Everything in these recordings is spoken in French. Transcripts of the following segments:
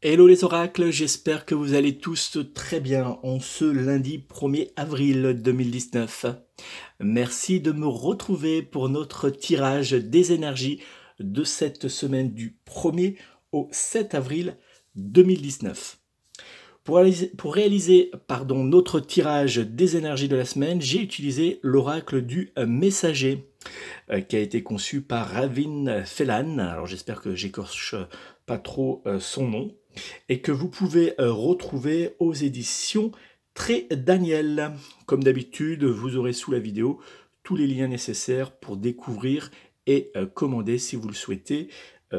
Hello les oracles, j'espère que vous allez tous très bien en ce lundi 1er avril 2019. Merci de me retrouver pour notre tirage des énergies de cette semaine du 1er au 7 avril 2019. Pour réaliser notre tirage des énergies de la semaine, j'ai utilisé l'oracle du messager qui a été conçu par Ravin Phelan. Alors j'espère que j'écorche pas trop son nom et que vous pouvez retrouver aux éditions Très Daniel. Comme d'habitude, vous aurez sous la vidéo tous les liens nécessaires pour découvrir et commander si vous le souhaitez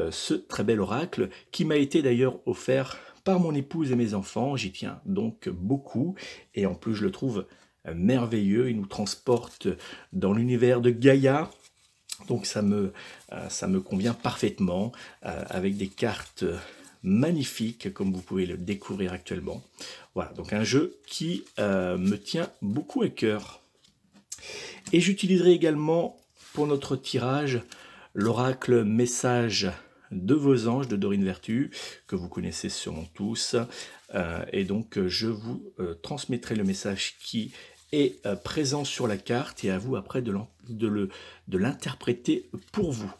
ce très bel oracle qui m'a été d'ailleurs offert par mon épouse et mes enfants. J'y tiens donc beaucoup et en plus je le trouve merveilleux. Il nous transporte dans l'univers de Gaïa. Donc ça me convient parfaitement avec des cartes magnifiques comme vous pouvez le découvrir actuellement. Voilà, donc un jeu qui me tient beaucoup à cœur. Et j'utiliserai également pour notre tirage l'oracle message de vos anges de Dorine Vertu, que vous connaissez sûrement tous. Et donc je vous transmettrai le message qui est présent sur la carte et à vous après de l'interpréter pour vous.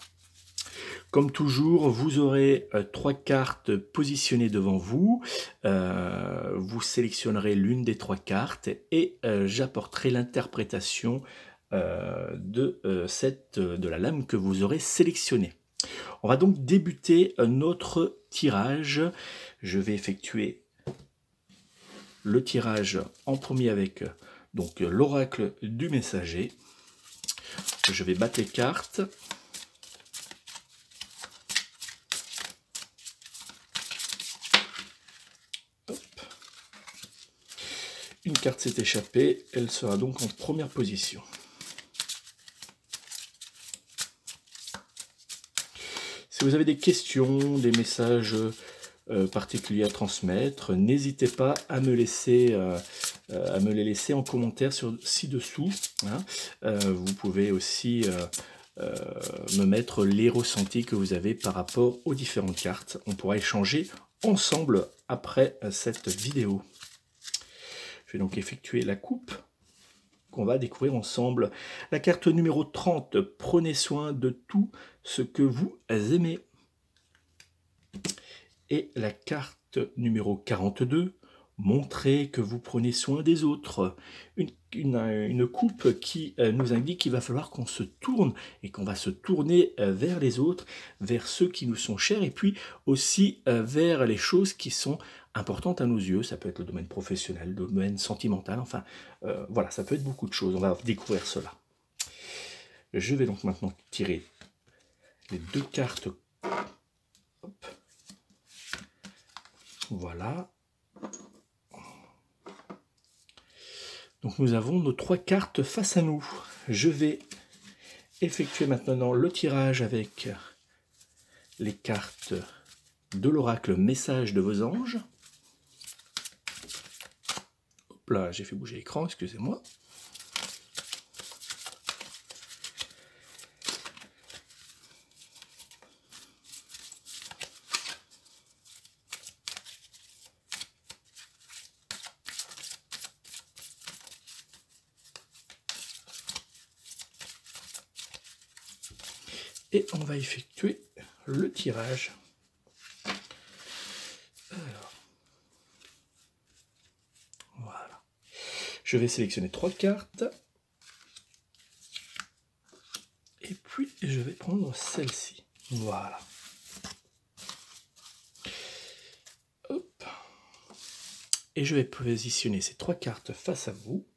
Comme toujours, vous aurez 3 cartes positionnées devant vous. Vous sélectionnerez l'une des 3 cartes et j'apporterai l'interprétation de la lame que vous aurez sélectionnée. On va donc débuter notre tirage. Je vais effectuer le tirage en premier avec donc l'oracle du messager. Je vais battre les cartes. Hop. Une carte s'est échappée, elle sera donc en première position. Si vous avez des questions, des messages particuliers à transmettre, n'hésitez pas à me les laisser en commentaire ci-dessous. Hein. Vous pouvez aussi me mettre les ressentis que vous avez par rapport aux différentes cartes. On pourra échanger ensemble après cette vidéo. Je vais donc effectuer la coupe qu'on va découvrir ensemble. La carte numéro 30, prenez soin de tout ce que vous aimez. Et la carte numéro 42, montrez que vous prenez soin des autres. Une coupe qui nous indique qu'il va falloir qu'on se tourne et qu'on va se tourner vers les autres, vers ceux qui nous sont chers et puis aussi vers les choses qui sont importantes à nos yeux. Ça peut être le domaine professionnel, le domaine sentimental, enfin voilà, ça peut être beaucoup de choses. On va découvrir cela. Je vais donc maintenant tirer les 2 cartes. Hop. Voilà. Donc nous avons nos 3 cartes face à nous. Je vais effectuer maintenant le tirage avec les cartes de l'oracle message de vos anges. Hop là, j'ai fait bouger l'écran, excusez-moi. Et on va effectuer le tirage. Alors, voilà. Je vais sélectionner 3 cartes. Et puis, je vais prendre celle-ci. Voilà. Hop. Et je vais positionner ces 3 cartes face à vous.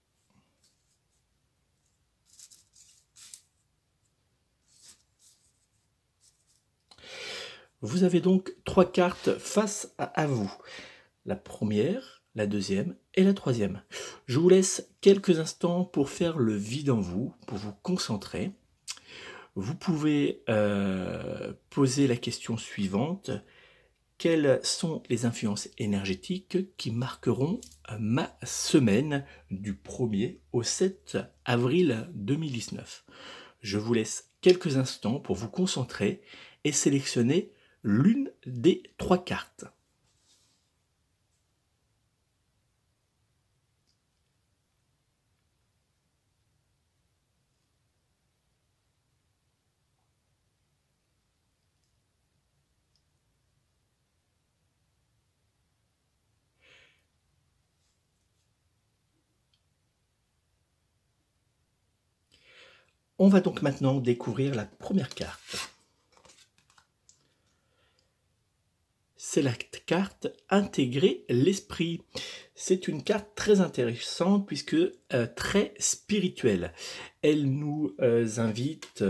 Vous avez donc 3 cartes face à vous. La première, la deuxième et la troisième. Je vous laisse quelques instants pour faire le vide en vous, pour vous concentrer. Vous pouvez poser la question suivante. Quelles sont les influences énergétiques qui marqueront ma semaine du 1er au 7 avril 2019? Je vous laisse quelques instants pour vous concentrer et sélectionner l'une des 3 cartes. On va donc maintenant découvrir la première carte. C'est la carte Intégrer l'esprit. C'est une carte très intéressante puisque très spirituelle. Elle nous invite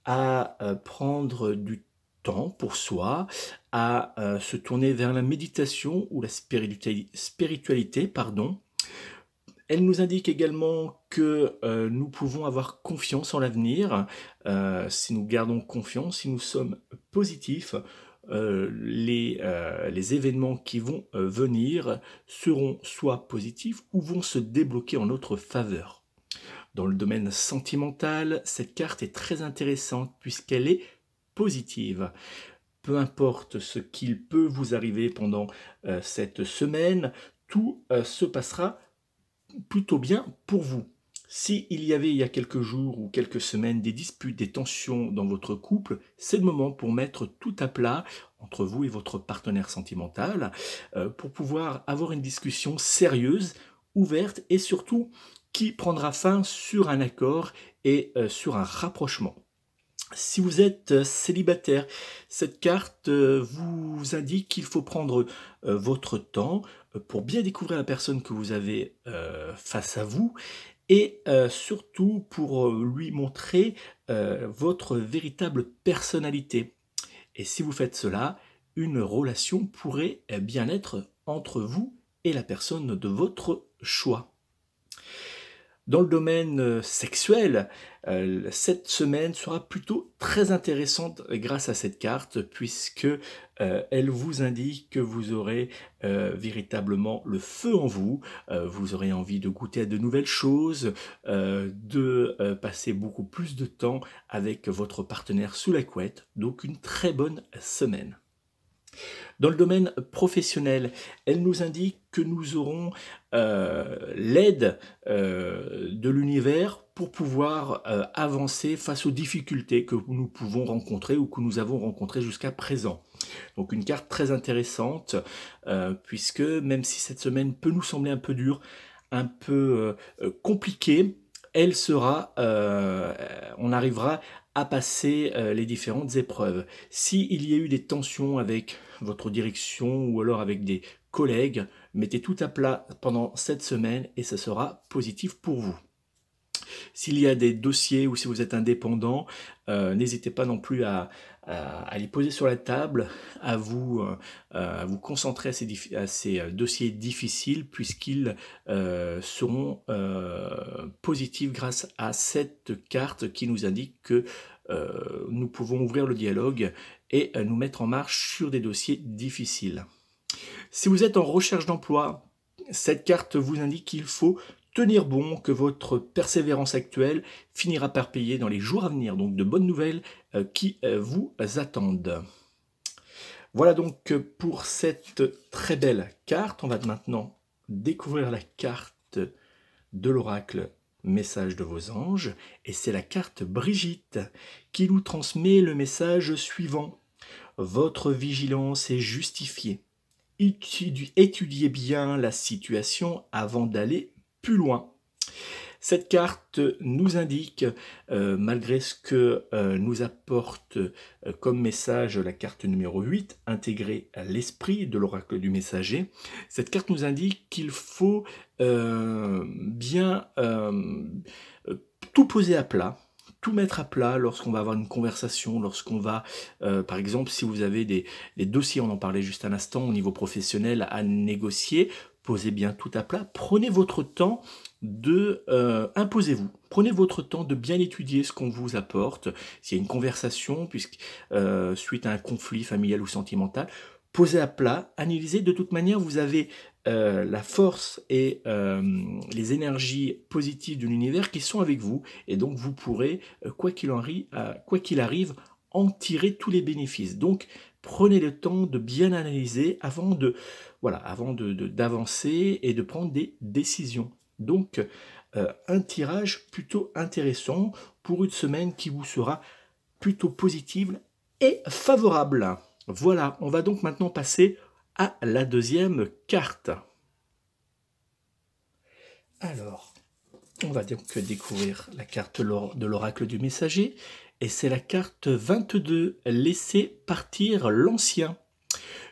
à prendre du temps pour soi, à se tourner vers la méditation ou la spiritualité, pardon. Elle nous indique également que nous pouvons avoir confiance en l'avenir. Si nous gardons confiance, si nous sommes positifs, les événements qui vont venir seront soit positifs ou vont se débloquer en notre faveur. Dans le domaine sentimental, cette carte est très intéressante puisqu'elle est positive. Peu importe ce qu'il peut vous arriver pendant cette semaine, tout se passera plutôt bien pour vous. S'il y avait il y a quelques jours ou quelques semaines des disputes, des tensions dans votre couple, c'est le moment pour mettre tout à plat entre vous et votre partenaire sentimental, pour pouvoir avoir une discussion sérieuse, ouverte et surtout qui prendra fin sur un accord et sur un rapprochement. Si vous êtes célibataire, cette carte vous indique qu'il faut prendre votre temps pour bien découvrir la personne que vous avez face à vous et surtout pour lui montrer votre véritable personnalité. Et si vous faites cela, une relation pourrait bien être entre vous et la personne de votre choix. Dans le domaine sexuel, cette semaine sera plutôt très intéressante grâce à cette carte puisque elle vous indique que vous aurez véritablement le feu en vous, vous aurez envie de goûter à de nouvelles choses, de passer beaucoup plus de temps avec votre partenaire sous la couette, donc une très bonne semaine. Dans le domaine professionnel, elle nous indique que nous aurons l'aide de l'univers pour pouvoir avancer face aux difficultés que nous pouvons rencontrer ou que nous avons rencontrées jusqu'à présent. Donc une carte très intéressante puisque même si cette semaine peut nous sembler un peu dure, un peu compliquée, elle sera, on arrivera à passer les différentes épreuves. S'il y a eu des tensions avec votre direction ou alors avec des collègues, mettez tout à plat pendant cette semaine et ce sera positif pour vous. S'il y a des dossiers ou si vous êtes indépendant, n'hésitez pas non plus à les poser sur la table, à vous concentrer à ces dossiers difficiles puisqu'ils seront positifs grâce à cette carte qui nous indique que nous pouvons ouvrir le dialogue et nous mettre en marche sur des dossiers difficiles. Si vous êtes en recherche d'emploi, cette carte vous indique qu'il faut tenir bon, que votre persévérance actuelle finira par payer dans les jours à venir. Donc de bonnes nouvelles qui vous attendent. Voilà donc pour cette très belle carte. On va maintenant découvrir la carte de l'oracle Message de vos anges. Et c'est la carte Brigitte qui nous transmet le message suivant. Votre vigilance est justifiée. Étudiez bien la situation avant d'aller plus loin. Cette carte nous indique, malgré ce que nous apporte comme message la carte numéro 8, intégrer l'esprit de l'oracle du messager, cette carte nous indique qu'il faut bien tout poser à plat, tout mettre à plat lorsqu'on va avoir une conversation, lorsqu'on va, par exemple, si vous avez des dossiers, on en parlait juste un instant, au niveau professionnel à négocier, posez bien tout à plat, prenez votre temps de imposez-vous, prenez votre temps de bien étudier ce qu'on vous apporte, s'il y a une conversation, suite à un conflit familial ou sentimental, posez à plat, analysez, de toute manière vous avez la force et les énergies positives de l'univers qui sont avec vous, et donc vous pourrez, quoi qu'il arrive, en tirer tous les bénéfices. Donc prenez le temps de bien analyser avant d'avancer et de prendre des décisions. Donc un tirage plutôt intéressant pour une semaine qui vous sera plutôt positive et favorable. Voilà, on va donc maintenant passer à la deuxième carte. Alors, On va donc découvrir la carte de l'oracle du messager. Et c'est la carte 22, laisser partir l'ancien.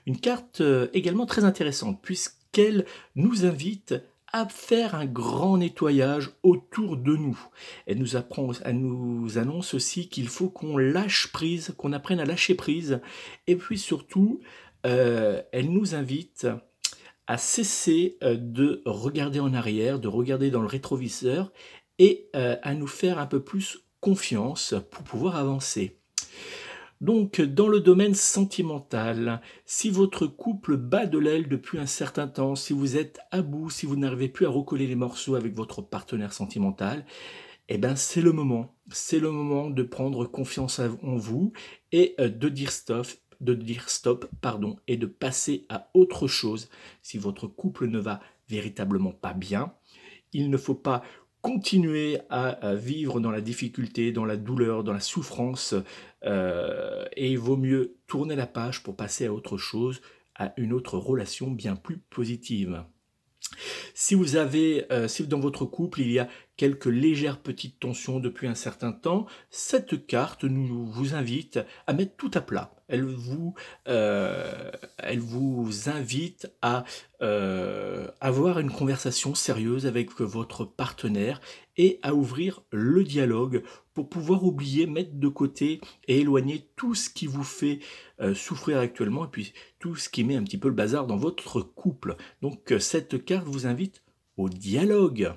Une carte également très intéressante puisqu'elle nous invite à faire un grand nettoyage autour de nous. Elle nous annonce aussi qu'il faut qu'on lâche prise, qu'on apprenne à lâcher prise. Et puis surtout, elle nous invite à cesser de regarder en arrière, de regarder dans le rétroviseur et à nous faire un peu plus confiance pour pouvoir avancer. Donc, dans le domaine sentimental, si votre couple bat de l'aile depuis un certain temps, si vous êtes à bout, si vous n'arrivez plus à recoller les morceaux avec votre partenaire sentimental, eh ben c'est le moment. C'est le moment de prendre confiance en vous et de dire stop, pardon, et de passer à autre chose. Si votre couple ne va véritablement pas bien, il ne faut pas continuer à vivre dans la difficulté, dans la douleur, dans la souffrance, et il vaut mieux tourner la page pour passer à autre chose, à une autre relation bien plus positive. Si dans votre couple il y a quelques légères petites tensions depuis un certain temps, cette carte vous invite à mettre tout à plat. Elle vous invite à avoir une conversation sérieuse avec votre partenaire et à ouvrir le dialogue pour pouvoir oublier, mettre de côté et éloigner tout ce qui vous fait souffrir actuellement et puis tout ce qui met un petit peu le bazar dans votre couple. Donc cette carte vous invite au dialogue.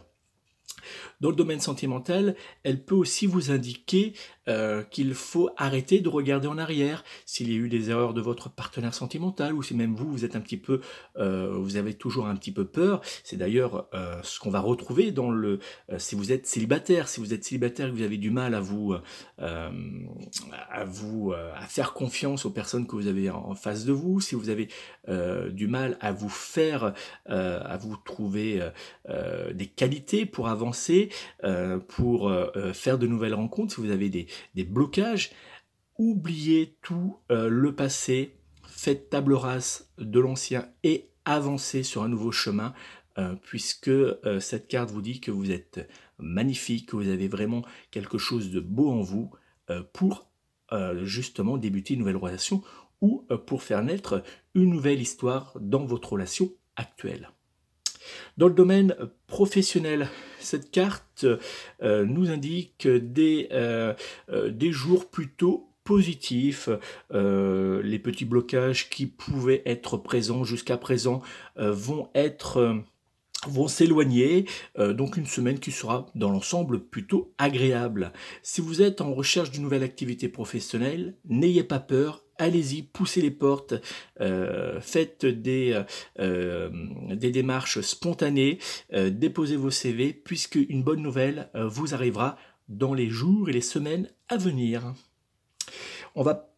Dans le domaine sentimental, elle peut aussi vous indiquer qu'il faut arrêter de regarder en arrière s'il y a eu des erreurs de votre partenaire sentimental ou si même vous êtes un petit peu, vous avez toujours un petit peu peur. C'est d'ailleurs ce qu'on va retrouver dans si vous êtes célibataire. Si vous êtes célibataire et que vous avez du mal à faire confiance aux personnes que vous avez en face de vous, si vous avez du mal à vous trouver des qualités pour avancer, pour faire de nouvelles rencontres, si vous avez des blocages, oubliez tout le passé, faites table rase de l'ancien et avancez sur un nouveau chemin, puisque cette carte vous dit que vous êtes magnifique, que vous avez vraiment quelque chose de beau en vous pour justement débuter une nouvelle relation ou pour faire naître une nouvelle histoire dans votre relation actuelle. Dans le domaine professionnel, cette carte nous indique des jours plutôt positifs. Les petits blocages qui pouvaient être présents jusqu'à présent vont s'éloigner, donc une semaine qui sera dans l'ensemble plutôt agréable. Si vous êtes en recherche d'une nouvelle activité professionnelle, n'ayez pas peur, allez-y, poussez les portes, faites des démarches spontanées, déposez vos CV, puisque une bonne nouvelle vous arrivera dans les jours et les semaines à venir.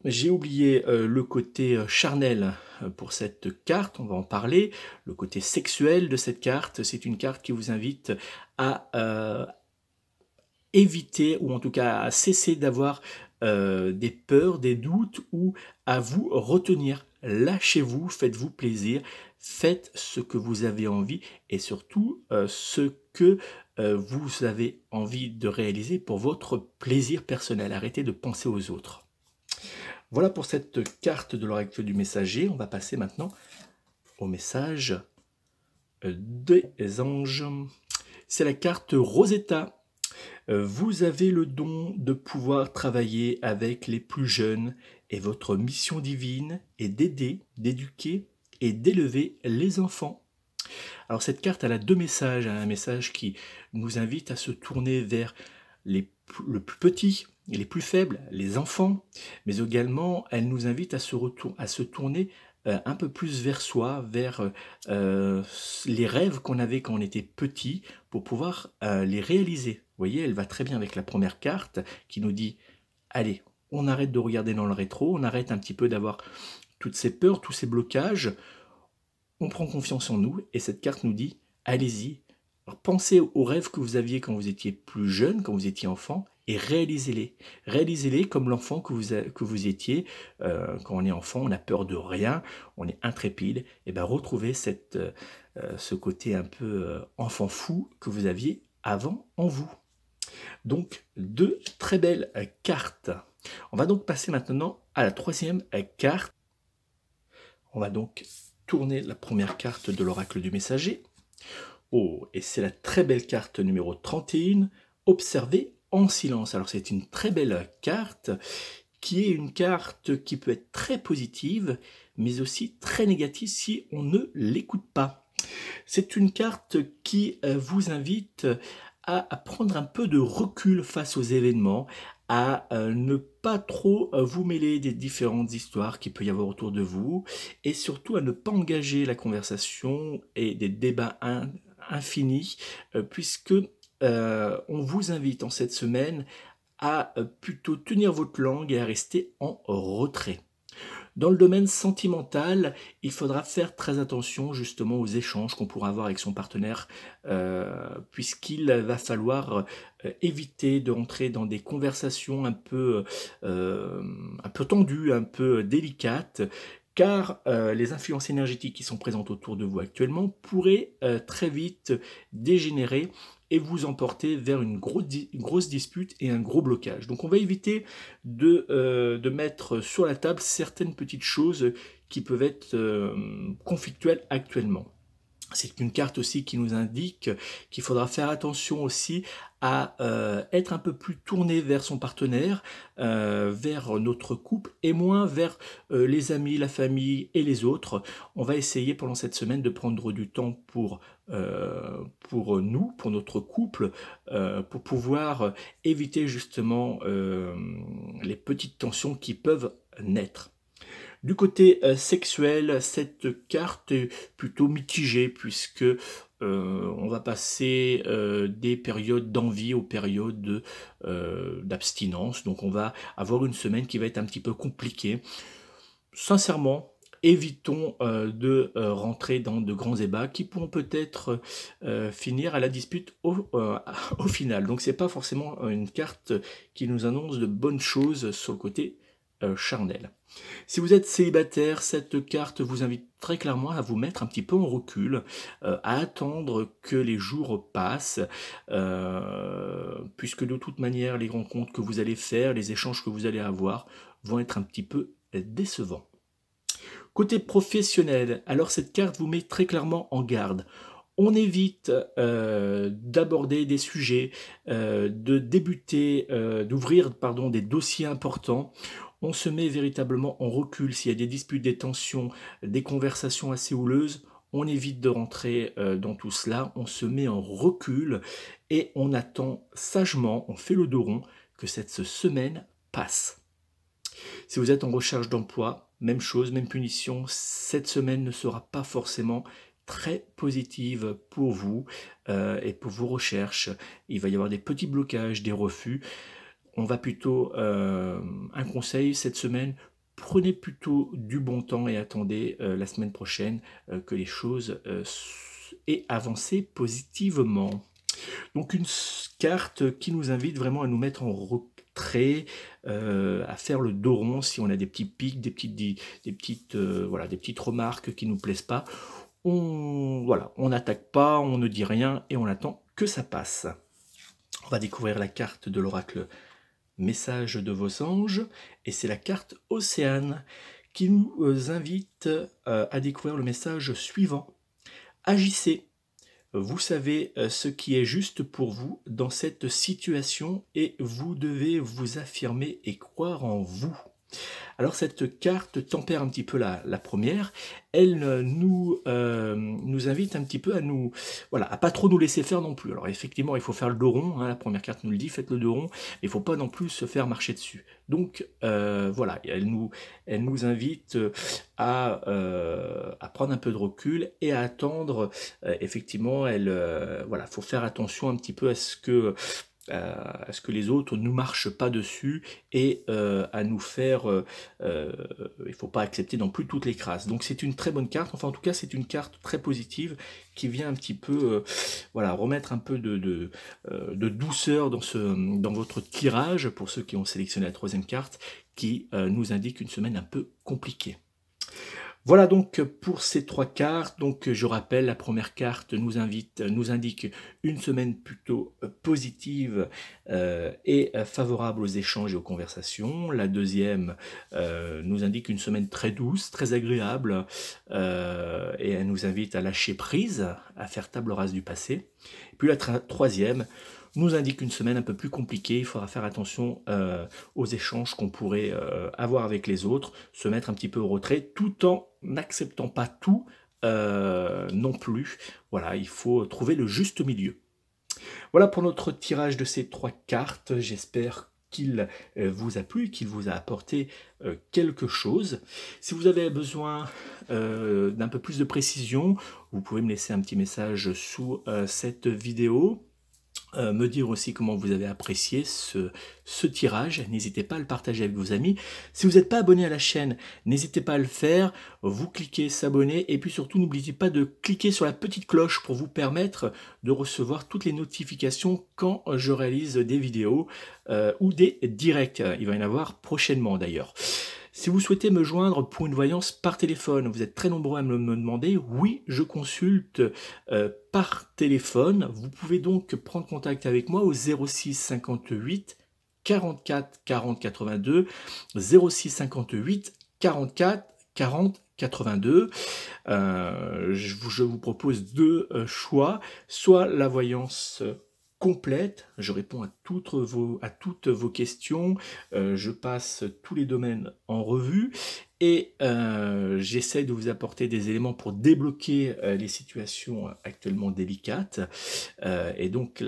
J'ai oublié le côté charnel pour cette carte, on va en parler. Le côté sexuel de cette carte, c'est une carte qui vous invite à éviter, ou en tout cas à cesser d'avoir des peurs, des doutes, ou à vous retenir. Lâchez-vous, faites-vous plaisir, faites ce que vous avez envie, et surtout ce que vous avez envie de réaliser pour votre plaisir personnel. Arrêtez de penser aux autres. Voilà pour cette carte de l'oracle du messager. On va passer maintenant au message des anges. C'est la carte Rosetta. Vous avez le don de pouvoir travailler avec les plus jeunes et votre mission divine est d'aider, d'éduquer et d'élever les enfants. Alors cette carte, elle a deux messages. Un message qui nous invite à se tourner vers le plus petit, les plus faibles, les enfants, mais également elle nous invite à se tourner un peu plus vers soi, vers les rêves qu'on avait quand on était petit, pour pouvoir les réaliser. Vous voyez, elle va très bien avec la première carte qui nous dit « Allez, on arrête de regarder dans le rétro, on arrête un petit peu d'avoir toutes ces peurs, tous ces blocages, on prend confiance en nous. » Et cette carte nous dit « Allez-y, pensez aux rêves que vous aviez quand vous étiez plus jeune, quand vous étiez enfant, et réalisez-les. Réalisez-les comme l'enfant que vous étiez. Quand on est enfant, on a peur de rien, on est intrépide. Et bien retrouvez ce côté un peu enfant fou que vous aviez avant en vous. Donc, deux très belles cartes. On va donc passer maintenant à la troisième carte. On va donc tourner la première carte de l'oracle du messager. Oh, et c'est la très belle carte numéro 31, observer en silence. Alors c'est une très belle carte qui est une carte qui peut être très positive, mais aussi très négative si on ne l'écoute pas. C'est une carte qui vous invite à prendre un peu de recul face aux événements, à ne pas trop vous mêler des différentes histoires qu'il peut y avoir autour de vous, et surtout à ne pas engager la conversation et des débats infinis, puisque on vous invite en cette semaine à plutôt tenir votre langue et à rester en retrait. Dans le domaine sentimental, il faudra faire très attention justement aux échanges qu'on pourra avoir avec son partenaire, puisqu'il va falloir éviter de rentrer dans des conversations un peu tendues, un peu délicates, car les influences énergétiques qui sont présentes autour de vous actuellement pourraient très vite dégénérer et vous emporter vers une grosse dispute et un gros blocage. Donc on va éviter de mettre sur la table certaines petites choses qui peuvent être conflictuelles actuellement. C'est une carte aussi qui nous indique qu'il faudra faire attention aussi à être un peu plus tourné vers son partenaire, vers notre couple et moins vers les amis, la famille et les autres. On va essayer pendant cette semaine de prendre du temps pour nous, pour notre couple, pour pouvoir éviter justement les petites tensions qui peuvent naître. Du côté sexuel, cette carte est plutôt mitigée puisque on va passer des périodes d'envie aux périodes d'abstinence. Donc on va avoir une semaine qui va être un petit peu compliquée. Sincèrement, évitons de rentrer dans de grands ébats qui pourront peut-être finir à la dispute au final. Donc c'est pas forcément une carte qui nous annonce de bonnes choses sur le côté charnel. Si vous êtes célibataire, cette carte vous invite très clairement à vous mettre un petit peu en recul, à attendre que les jours passent, puisque de toute manière, les rencontres que vous allez faire, les échanges que vous allez avoir vont être un petit peu décevants. Côté professionnel, alors cette carte vous met très clairement en garde. On évite d'aborder des sujets, de débuter, d'ouvrir des dossiers importants. On se met véritablement en recul s'il y a des disputes, des tensions, des conversations assez houleuses. On évite de rentrer dans tout cela, on se met en recul et on attend sagement, on fait le dos rond, que cette semaine passe. Si vous êtes en recherche d'emploi, même chose, même punition, cette semaine ne sera pas forcément très positive pour vous et pour vos recherches. Il va y avoir des petits blocages, des refus. On va plutôt, un conseil cette semaine, prenez plutôt du bon temps et attendez la semaine prochaine que les choses aient avancé positivement. Donc une carte qui nous invite vraiment à nous mettre en retrait, à faire le dos rond si on a des petits pics, des petites remarques qui ne nous plaisent pas. On n'attaque pas, on ne dit rien et on attend que ça passe. On va découvrir la carte de l'oracle Message de vos anges, et c'est la carte Océane qui nous invite à découvrir le message suivant. Agissez, vous savez ce qui est juste pour vous dans cette situation et vous devez vous affirmer et croire en vous. Alors cette carte tempère un petit peu la première, elle nous invite un petit peu à pas trop nous laisser faire non plus. Alors effectivement il faut faire le dos rond, hein, la première carte nous le dit, faites le dos rond, mais il ne faut pas non plus se faire marcher dessus. Donc elle nous invite à prendre un peu de recul et à attendre, effectivement, faut faire attention un petit peu à ce que les autres ne nous marchent pas dessus et à nous faire il faut pas accepter non plus toutes les crasses. Donc c'est une très bonne carte, enfin en tout cas c'est une carte très positive qui vient un petit peu remettre un peu de douceur dans votre tirage pour ceux qui ont sélectionné la troisième carte qui nous indique une semaine un peu compliquée. Voilà donc pour ces 3 cartes. Donc je rappelle, la première carte nous indique une semaine plutôt positive et favorable aux échanges et aux conversations. La deuxième nous indique une semaine très douce, très agréable, et elle nous invite à lâcher prise, à faire table rase du passé. Puis la troisième nous indique une semaine un peu plus compliquée. Il faudra faire attention aux échanges qu'on pourrait avoir avec les autres, se mettre un petit peu au retrait, tout en n'acceptant pas tout non plus. Voilà, il faut trouver le juste milieu. Voilà pour notre tirage de ces 3 cartes. J'espère qu'il vous a plu, qu'il vous a apporté quelque chose. Si vous avez besoin d'un peu plus de précision, vous pouvez me laisser un petit message sous cette vidéo. Me dire aussi comment vous avez apprécié ce tirage. N'hésitez pas à le partager avec vos amis. Si vous n'êtes pas abonné à la chaîne, n'hésitez pas à le faire. Vous cliquez s'abonner et puis surtout n'oubliez pas de cliquer sur la petite cloche pour vous permettre de recevoir toutes les notifications quand je réalise des vidéos ou des directs. Il va y en avoir prochainement d'ailleurs. Si vous souhaitez me joindre pour une voyance par téléphone, vous êtes très nombreux à me demander, oui, je consulte par téléphone. Vous pouvez donc prendre contact avec moi au 06 58 44 40 82, 06 58 44 40 82. Je vous propose deux choix, soit la voyance complète, je réponds à toutes vos questions, je passe tous les domaines en revue et j'essaie de vous apporter des éléments pour débloquer les situations actuellement délicates. Et donc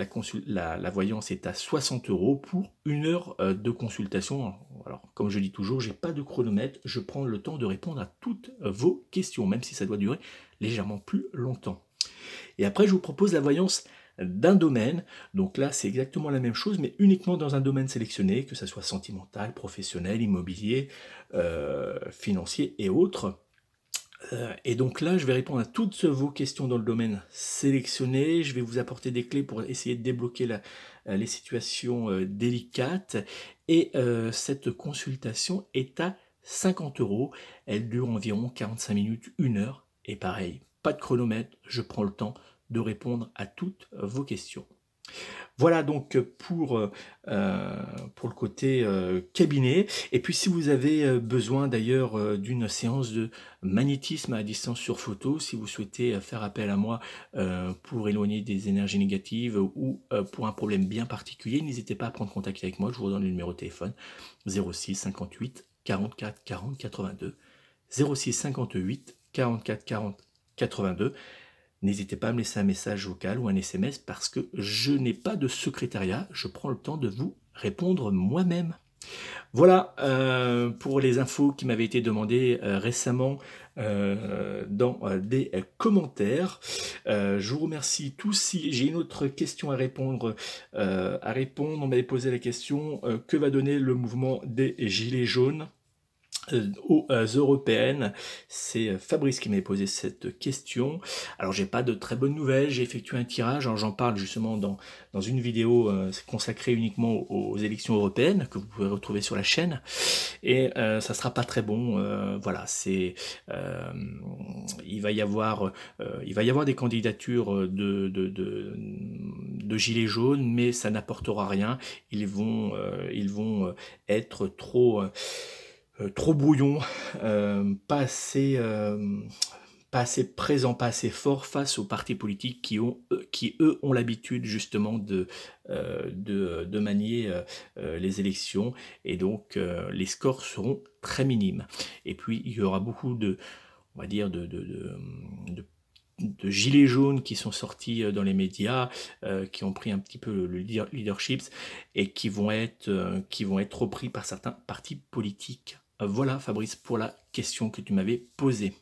la voyance est à 60 € pour 1 heure de consultation. Alors, comme je dis toujours, j'ai pas de chronomètre, je prends le temps de répondre à toutes vos questions, même si ça doit durer légèrement plus longtemps. Et après, je vous propose la voyance d'un domaine. Donc là, c'est exactement la même chose, mais uniquement dans un domaine sélectionné, que ce soit sentimental, professionnel, immobilier, financier et autres. Et donc là, je vais répondre à toutes vos questions dans le domaine sélectionné. Je vais vous apporter des clés pour essayer de débloquer les situations délicates. Et cette consultation est à 50 €. Elle dure environ 45 minutes, 1 heure. Et pareil, pas de chronomètre, je prends le temps de répondre à toutes vos questions. Voilà donc pour le côté cabinet. Et puis si vous avez besoin d'ailleurs d'une séance de magnétisme à distance sur photo, si vous souhaitez faire appel à moi pour éloigner des énergies négatives ou pour un problème bien particulier, n'hésitez pas à prendre contact avec moi. Je vous redonne le numéro de téléphone 06 58 44 40 82, 06 58 44 40 82. N'hésitez pas à me laisser un message vocal ou un SMS parce que je n'ai pas de secrétariat, je prends le temps de vous répondre moi-même. Voilà pour les infos qui m'avaient été demandées récemment dans des commentaires. Je vous remercie tous. Si j'ai une autre question à répondre, on m'avait posé la question que va donner le mouvement des Gilets jaunes aux européennes. C'est Fabrice qui m'avait posé cette question. Alors j'ai pas de très bonnes nouvelles, j'ai effectué un tirage, j'en parle justement dans une vidéo consacrée uniquement aux élections européennes que vous pouvez retrouver sur la chaîne, et ça sera pas très bon. Voilà, c'est il va y avoir des candidatures de gilets jaunes, mais ça n'apportera rien. Ils vont être trop brouillon, pas assez présent, pas assez fort face aux partis politiques qui eux ont l'habitude justement de manier les élections, et donc les scores seront très minimes. Et puis il y aura beaucoup on va dire de gilets jaunes qui sont sortis dans les médias, qui ont pris un petit peu le leadership et qui vont être repris par certains partis politiques. Voilà Fabrice pour la question que tu m'avais posée.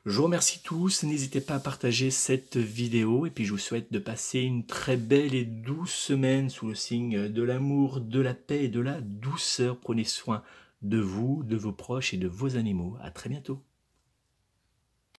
Je vous remercie tous, n'hésitez pas à partager cette vidéo et puis je vous souhaite de passer une très belle et douce semaine sous le signe de l'amour, de la paix et de la douceur. Prenez soin de vous, de vos proches et de vos animaux. À très bientôt.